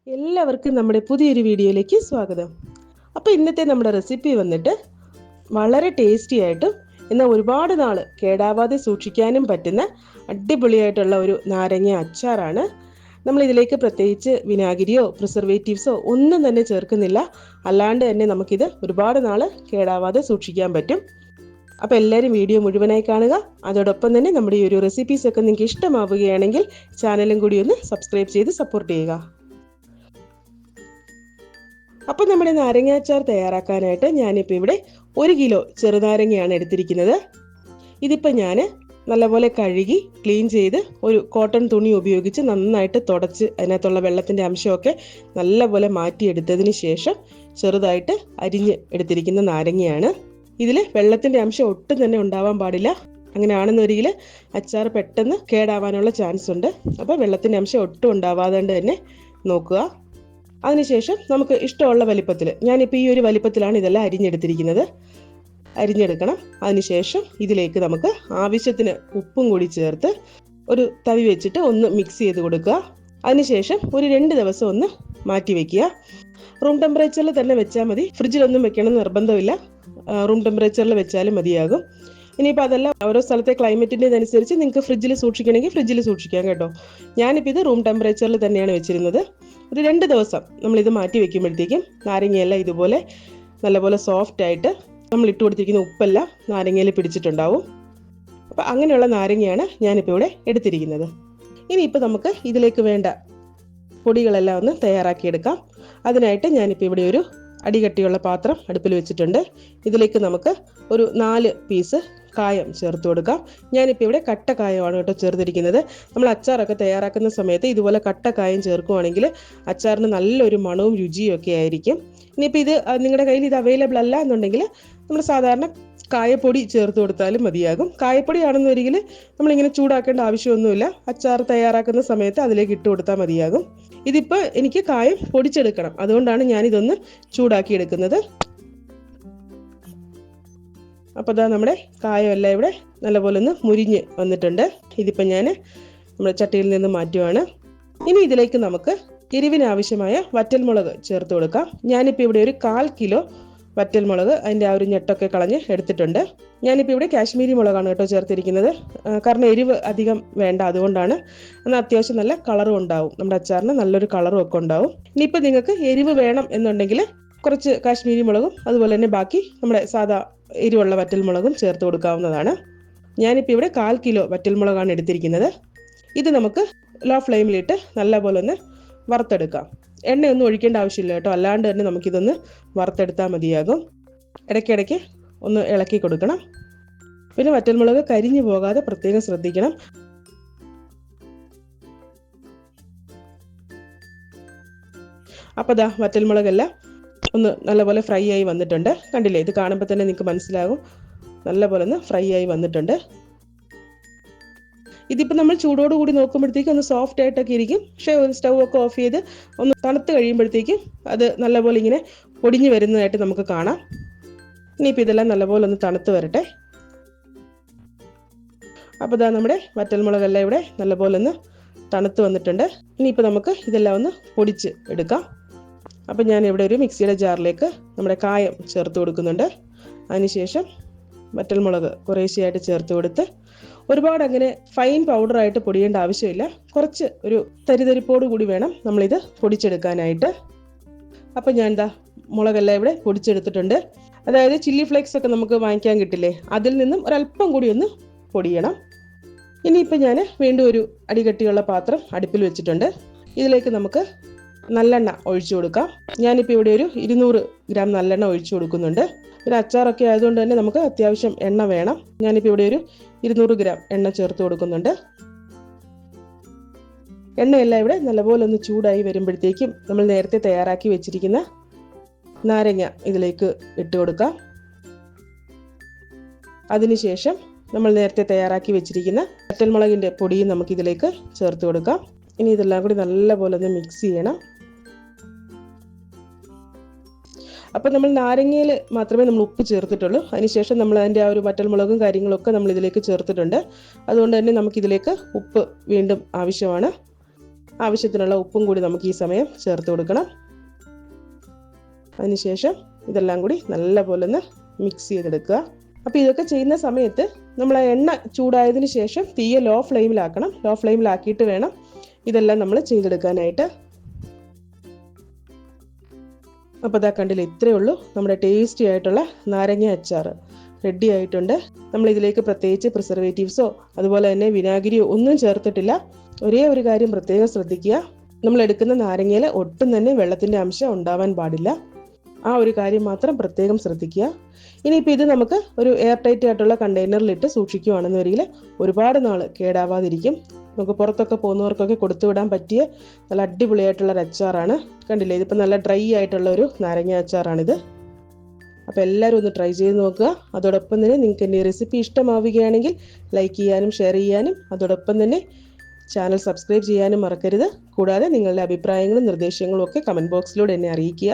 എല്ലാവർക്കും നമ്മുടെ പുതിയൊരു വീഡിയോയിലേക്ക് സ്വാഗതം. അപ്പോൾ ഇന്നത്തെ നമ്മുടെ റെസിപ്പി വന്നിട്ട് വളരെ ടേസ്റ്റി ആയിട്ടും എന്നാൽ ഒരുപാട് നാൾ കേടാവാതെ സൂക്ഷിക്കാനും പറ്റുന്ന അടിപൊളിയായിട്ടുള്ള ഒരു നാരങ്ങ അച്ചാറാണ്. നമ്മൾ ഇതിലേക്ക് പ്രത്യേകിച്ച് വിനാഗിരിയോ പ്രിസർവേറ്റീവ്സോ ഒന്നും തന്നെ ചേർക്കുന്നില്ല. അല്ലാണ്ട് തന്നെ നമുക്കിത് ഒരുപാട് നാൾ കേടാവാതെ സൂക്ഷിക്കാൻ പറ്റും. അപ്പോൾ എല്ലാവരും വീഡിയോ മുഴുവനായി കാണുക. അതോടൊപ്പം തന്നെ നമ്മുടെ ഈ ഒരു റെസിപ്പീസൊക്കെ നിങ്ങൾക്ക് ഇഷ്ടമാവുകയാണെങ്കിൽ ചാനലും കൂടി ഒന്ന് സബ്സ്ക്രൈബ് ചെയ്ത് സപ്പോർട്ട് ചെയ്യുക. അപ്പോൾ നമ്മുടെ നാരങ്ങ അച്ചാർ തയ്യാറാക്കാനായിട്ട് ഞാനിപ്പോൾ ഇവിടെ 1 കിലോ ചെറുനാരങ്ങയാണ് എടുത്തിരിക്കുന്നത്. ഇതിപ്പോൾ ഞാൻ നല്ലപോലെ കഴുകി ക്ലീൻ ചെയ്ത് ഒരു കോട്ടൺ തുണി ഉപയോഗിച്ച് നന്നായിട്ട് തുടച്ച് അതിനകത്തുള്ള വെള്ളത്തിൻ്റെ അംശമൊക്കെ നല്ലപോലെ മാറ്റിയെടുത്തതിന് ശേഷം ചെറുതായിട്ട് അരിഞ്ഞ് എടുത്തിരിക്കുന്ന നാരങ്ങയാണ്. ഇതിൽ വെള്ളത്തിൻ്റെ അംശം ഒട്ടും തന്നെ ഉണ്ടാവാൻ പാടില്ല. അങ്ങനെയാണെന്നൊരിക്കൽ അച്ചാർ പെട്ടെന്ന് കേടാവാനുള്ള ചാൻസ് ഉണ്ട്. അപ്പോൾ വെള്ളത്തിൻ്റെ അംശം ഒട്ടും ഉണ്ടാവാതെ തന്നെ നോക്കുക. അതിനുശേഷം നമുക്ക് ഇഷ്ടമുള്ള വലിപ്പത്തിൽ, ഞാനിപ്പോൾ ഈ ഒരു വലിപ്പത്തിലാണ് ഇതെല്ലാം അരിഞ്ഞെടുക്കണം. അതിനുശേഷം ഇതിലേക്ക് നമുക്ക് ആവശ്യത്തിന് ഉപ്പും കൂടി ചേർത്ത് ഒരു തവി വെച്ചിട്ട് ഒന്ന് മിക്സ് ചെയ്ത് കൊടുക്കുക. അതിനുശേഷം ഒരു 2 ദിവസം ഒന്ന് മാറ്റി വെക്കുക. റൂം ടെമ്പറേച്ചറിൽ തന്നെ വെച്ചാൽ മതി, ഫ്രിഡ്ജിലൊന്നും വെക്കണം നിർബന്ധമില്ല. റൂം ടെമ്പറേച്ചറിൽ വെച്ചാലും മതിയാകും. ഇനിയിപ്പോൾ അതല്ല, ഓരോ സ്ഥലത്തെ ക്ലൈമറ്റിൻ്റെതനുസരിച്ച് നിങ്ങൾക്ക് ഫ്രിഡ്ജിൽ സൂക്ഷിക്കണമെങ്കിൽ ഫ്രിഡ്ജിൽ സൂക്ഷിക്കാം കേട്ടോ. ഞാനിപ്പോൾ ഇത് റൂം ടെമ്പറേച്ചറിൽ തന്നെയാണ് വെച്ചിരുന്നത്. ഒരു 2 ദിവസം നമ്മളിത് മാറ്റി വെക്കുമ്പോഴത്തേക്കും നാരങ്ങയെല്ലാം ഇതുപോലെ നല്ലപോലെ സോഫ്റ്റായിട്ട് നമ്മൾ ഇട്ട് കൊടുത്തിരിക്കുന്ന ഉപ്പെല്ലാം നാരങ്ങയിൽ പിടിച്ചിട്ടുണ്ടാവും. അപ്പോൾ അങ്ങനെയുള്ള നാരങ്ങയാണ് ഞാനിപ്പോൾ ഇവിടെ എടുത്തിരിക്കുന്നത്. ഇനിയിപ്പോൾ നമുക്ക് ഇതിലേക്ക് വേണ്ട പൊടികളെല്ലാം ഒന്ന് തയ്യാറാക്കിയെടുക്കാം. അതിനായിട്ട് ഞാനിപ്പോൾ ഇവിടെ ഒരു അടികട്ടിയുള്ള പാത്രം അടുപ്പിൽ വെച്ചിട്ടുണ്ട്. ഇതിലേക്ക് നമുക്ക് ഒരു 4 പീസ് കായം ചേർത്ത് കൊടുക്കാം. ഞാനിപ്പോൾ ഇവിടെ കട്ട കായമാണ് കേട്ടോ ചേർത്തിരിക്കുന്നത്. നമ്മൾ അച്ചാറൊക്കെ തയ്യാറാക്കുന്ന സമയത്ത് ഇതുപോലെ കട്ട കായം ചേർക്കുവാണെങ്കിൽ അച്ചാറിന് നല്ലൊരു മണവും രുചിയും ഒക്കെ ആയിരിക്കും. ഇനിയിപ്പോൾ ഇത് നിങ്ങളുടെ കയ്യിൽ ഇത് അവൈലബിൾ അല്ല എന്നുണ്ടെങ്കിൽ നമ്മൾ സാധാരണ കായപ്പൊടി ചേർത്ത് കൊടുത്താലും മതിയാകും. കായപ്പൊടി ആണെന്നൊരിക്കൽ നമ്മളിങ്ങനെ ചൂടാക്കേണ്ട ആവശ്യമൊന്നുമില്ല. അച്ചാർ തയ്യാറാക്കുന്ന സമയത്ത് അതിലേക്ക് ഇട്ട് കൊടുത്താൽ മതിയാകും. ഇതിപ്പോൾ എനിക്ക് കായം പൊടിച്ചെടുക്കണം, അതുകൊണ്ടാണ് ഞാനിതൊന്ന് ചൂടാക്കിയെടുക്കുന്നത്. അപ്പോൾ ഇതാ നമ്മുടെ കായമെല്ലാം ഇവിടെ നല്ലപോലെ ഒന്ന് മുരിഞ്ഞ് വന്നിട്ടുണ്ട്. ഇതിപ്പോൾ ഞാൻ നമ്മുടെ ചട്ടിയിൽ നിന്ന് മാറ്റുവാണ്. ഇനി ഇതിലേക്ക് നമുക്ക് എരിവിന് ആവശ്യമായ വറ്റൽമുളക് ചേർത്ത് കൊടുക്കാം. ഞാനിപ്പോൾ ഇവിടെ ഒരു 1/4 കിലോ വറ്റൽമുളക് അതിൻ്റെ ആ ഒരു ഞെട്ടൊക്കെ കളഞ്ഞ് എടുത്തിട്ടുണ്ട്. ഞാനിപ്പോൾ ഇവിടെ കാശ്മീരി മുളകാണ് കേട്ടോ ചേർത്തിരിക്കുന്നത്. കാരണം എരിവ് അധികം വേണ്ട, അതുകൊണ്ടാണ്. എന്നാൽ അത്യാവശ്യം നല്ല കളറും ഉണ്ടാവും, നമ്മുടെ അച്ചാറിന് നല്ലൊരു കളറും ഒക്കെ ഉണ്ടാവും. ഇനിയിപ്പോൾ നിങ്ങൾക്ക് എരിവ് വേണം എന്നുണ്ടെങ്കിൽ കുറച്ച് കാശ്മീരി മുളകും അതുപോലെ തന്നെ ബാക്കി നമ്മുടെ സാധാ എരിവുള്ള വറ്റൽമുളകും ചേർത്ത് കൊടുക്കാവുന്നതാണ്. ഞാനിപ്പോൾ ഇവിടെ 1/4 കിലോ വറ്റൽമുളകാണ് എടുത്തിരിക്കുന്നത്. ഇത് നമുക്ക് ലോ ഫ്ലെയിമിലിട്ട് നല്ലപോലെ ഒന്ന് വറുത്തെടുക്കാം. എണ്ണയൊന്നും ഒഴിക്കേണ്ട ആവശ്യമില്ല കേട്ടോ, അല്ലാണ്ട് തന്നെ നമുക്കിതൊന്ന് വറുത്തെടുത്താൽ മതിയാകും. ഇടയ്ക്കിടയ്ക്ക് ഒന്ന് ഇളക്കി കൊടുക്കണം. പിന്നെ വറ്റൽമുളക് കരിഞ്ഞു പോകാതെ പ്രത്യേകം ശ്രദ്ധിക്കണം. അപ്പോൾ ദാ വറ്റൽമുളകെല്ലാം ഒന്ന് നല്ലപോലെ ഫ്രൈ ആയി വന്നിട്ടുണ്ട്. കണ്ടില്ലേ, ഇത് കാണുമ്പോൾ തന്നെ നിങ്ങൾക്ക് മനസ്സിലാകും നല്ലപോലെ ഒന്ന് ഫ്രൈ ആയി വന്നിട്ടുണ്ട്. ഇതിപ്പോൾ നമ്മൾ ചൂടോടുകൂടി നോക്കുമ്പോഴത്തേക്കും ഒന്ന് സോഫ്റ്റ് ആയിട്ടൊക്കെ ഇരിക്കും. പക്ഷേ ഒരു സ്റ്റൗ ഒക്കെ ഓഫ് ചെയ്ത് ഒന്ന് തണുത്ത് കഴിയുമ്പോഴത്തേക്കും അത് നല്ലപോലെ ഇങ്ങനെ പൊടിഞ്ഞ് വരുന്നതായിട്ട് നമുക്ക് കാണാം. ഇനിയിപ്പോൾ ഇതെല്ലാം നല്ലപോലെ ഒന്ന് തണുത്ത് വരട്ടെ. അപ്പോൾ ഇതാ നമ്മുടെ വറ്റൽമുളകെല്ലാം ഇവിടെ നല്ലപോലെ ഒന്ന് തണുത്ത് വന്നിട്ടുണ്ട്. ഇനിയിപ്പോൾ നമുക്ക് ഇതെല്ലാം ഒന്ന് പൊടിച്ച് എടുക്കാം. അപ്പോൾ ഞാൻ ഇവിടെ ഒരു മിക്സിയുടെ ജാറിലേക്ക് നമ്മുടെ കായം ചേർത്ത് കൊടുക്കുന്നുണ്ട്. അതിനുശേഷം വറ്റൽമുളക് കുറേശ്ശെയായിട്ട് ചേർത്ത് കൊടുത്ത് ഒരുപാട് അങ്ങനെ ഫൈൻ പൗഡറായിട്ട് പൊടിയേണ്ട ആവശ്യമില്ല. കുറച്ച് ഒരു തരിതരിപ്പോട് കൂടി വേണം നമ്മളിത് പൊടിച്ചെടുക്കാനായിട്ട്. അപ്പോൾ ഞാൻ എന്താ മുളകെല്ലാം ഇവിടെ പൊടിച്ചെടുത്തിട്ടുണ്ട്. അതായത് ചില്ലി ഫ്ലേക്സ് ഒക്കെ നമുക്ക് വാങ്ങിക്കാൻ കിട്ടില്ലേ, അതിൽ നിന്നും ഒരല്പം കൂടി ഒന്ന് പൊടിയണം. ഇനിയിപ്പോൾ ഞാൻ വീണ്ടും ഒരു അടികട്ടിയുള്ള പാത്രം അടുപ്പിൽ വെച്ചിട്ടുണ്ട്. ഇതിലേക്ക് നമുക്ക് നല്ലെണ്ണ ഒഴിച്ചു കൊടുക്കാം. ഞാനിപ്പോൾ ഇവിടെ ഒരു 200 ഗ്രാം നല്ലെണ്ണ ഒഴിച്ചു കൊടുക്കുന്നുണ്ട്. പിന്നെ അച്ചാറൊക്കെ ആയതുകൊണ്ട് തന്നെ നമുക്ക് അത്യാവശ്യം എണ്ണ വേണം. ഞാനിപ്പോൾ ഇവിടെ ഒരു 200 ഗ്രാം എണ്ണ ചേർത്ത് കൊടുക്കുന്നുണ്ട്. എണ്ണയെല്ലാം ഇവിടെ നല്ലപോലെ ഒന്ന് ചൂടായി വരുമ്പോഴത്തേക്കും നമ്മൾ നേരത്തെ തയ്യാറാക്കി വെച്ചിരിക്കുന്ന നാരങ്ങ ഇതിലേക്ക് ഇട്ട് കൊടുക്കാം. അതിനുശേഷം നമ്മൾ നേരത്തെ തയ്യാറാക്കി വെച്ചിരിക്കുന്ന വറ്റൽമുളകിൻ്റെ പൊടിയും നമുക്കിതിലേക്ക് ചേർത്ത് കൊടുക്കാം. ഇനി ഇതെല്ലാം കൂടി നല്ലപോലെ ഒന്ന് മിക്സ് ചെയ്യണം. അപ്പോൾ നമ്മൾ നാരങ്ങയിൽ മാത്രമേ നമ്മൾ ഉപ്പ് ചേർത്തിട്ടുള്ളൂ. അതിനുശേഷം നമ്മൾ അതിൻ്റെ ആ ഒരു വറ്റൽമുളകും കാര്യങ്ങളൊക്കെ നമ്മൾ ഇതിലേക്ക് ചേർത്തിട്ടുണ്ട്. അതുകൊണ്ട് തന്നെ നമുക്കിതിലേക്ക് ഉപ്പ് വീണ്ടും ആവശ്യമാണ്. ആവശ്യത്തിനുള്ള ഉപ്പും കൂടി നമുക്ക് ഈ സമയം ചേർത്ത് കൊടുക്കണം. അതിനുശേഷം ഇതെല്ലാം കൂടി നല്ലപോലെ ഒന്ന് മിക്സ് ചെയ്തെടുക്കുക. അപ്പോൾ ഇതൊക്കെ ചെയ്യുന്ന സമയത്ത് നമ്മൾ എണ്ണ ചൂടായതിനു ശേഷം തീയെ ലോ ഫ്ലെയിമിലാക്കണം. ലോ ഫ്ലെയിമിലാക്കിയിട്ട് വേണം ഇതെല്ലാം നമ്മൾ ചെയ്തെടുക്കാനായിട്ട്. അപ്പോൾ ഇതാ കണ്ടില്ല, ഇത്രയേ ഉള്ളൂ നമ്മുടെ ടേസ്റ്റി ആയിട്ടുള്ള നാരങ്ങ അച്ചാർ റെഡി ആയിട്ടുണ്ട്. നമ്മൾ ഇതിലേക്ക് പ്രത്യേകിച്ച് പ്രിസർവേറ്റീവ്സോ അതുപോലെ തന്നെ വിനാഗിരിയോ ഒന്നും ചേർത്തിട്ടില്ല. ഒരേ ഒരു കാര്യം പ്രത്യേകം ശ്രദ്ധിക്കുക, നമ്മൾ എടുക്കുന്ന നാരങ്ങയിൽ ഒട്ടും തന്നെ വെള്ളത്തിൻ്റെ അംശം ഉണ്ടാവാൻ പാടില്ല. ആ ഒരു കാര്യം മാത്രം പ്രത്യേകം ശ്രദ്ധിക്കുക. ഇനിയിപ്പോൾ ഇത് നമുക്ക് ഒരു എയർ ടൈറ്റ് ആയിട്ടുള്ള കണ്ടെയ്നറിലിട്ട് സൂക്ഷിക്കുകയാണെന്ന് വരികിൽ ഒരുപാട് നാൾ കേടാവാതിരിക്കും. നമുക്ക് പുറത്തൊക്കെ പോകുന്നവർക്കൊക്കെ കൊടുത്തു വിടാൻ പറ്റിയ നല്ല അടിപൊളിയായിട്ടുള്ള ഒരു അച്ചാറാണ്. കണ്ടില്ലേ, ഇതിപ്പോൾ നല്ല ഡ്രൈ ആയിട്ടുള്ള ഒരു നാരങ്ങ അച്ചാറാണിത്. അപ്പോൾ എല്ലാവരും ഒന്ന് ട്രൈ ചെയ്ത് നോക്കുക. അതോടൊപ്പം തന്നെ നിങ്ങൾക്ക് എൻ്റെ റെസിപ്പി ഇഷ്ടമാവുകയാണെങ്കിൽ ലൈക്ക് ചെയ്യാനും ഷെയർ ചെയ്യാനും അതോടൊപ്പം തന്നെ ചാനൽ സബ്സ്ക്രൈബ് ചെയ്യാനും മറക്കരുത്. കൂടാതെ നിങ്ങളുടെ അഭിപ്രായങ്ങളും നിർദ്ദേശങ്ങളും ഒക്കെ കമൻറ്റ് ബോക്സിലൂടെ എന്നെ അറിയിക്കുക.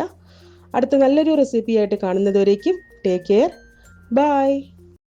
അടുത്ത നല്ലൊരു റെസിപ്പിയായിട്ട് കാണുന്നതുവരേക്കും ടേക്ക് കെയർ, ബൈ.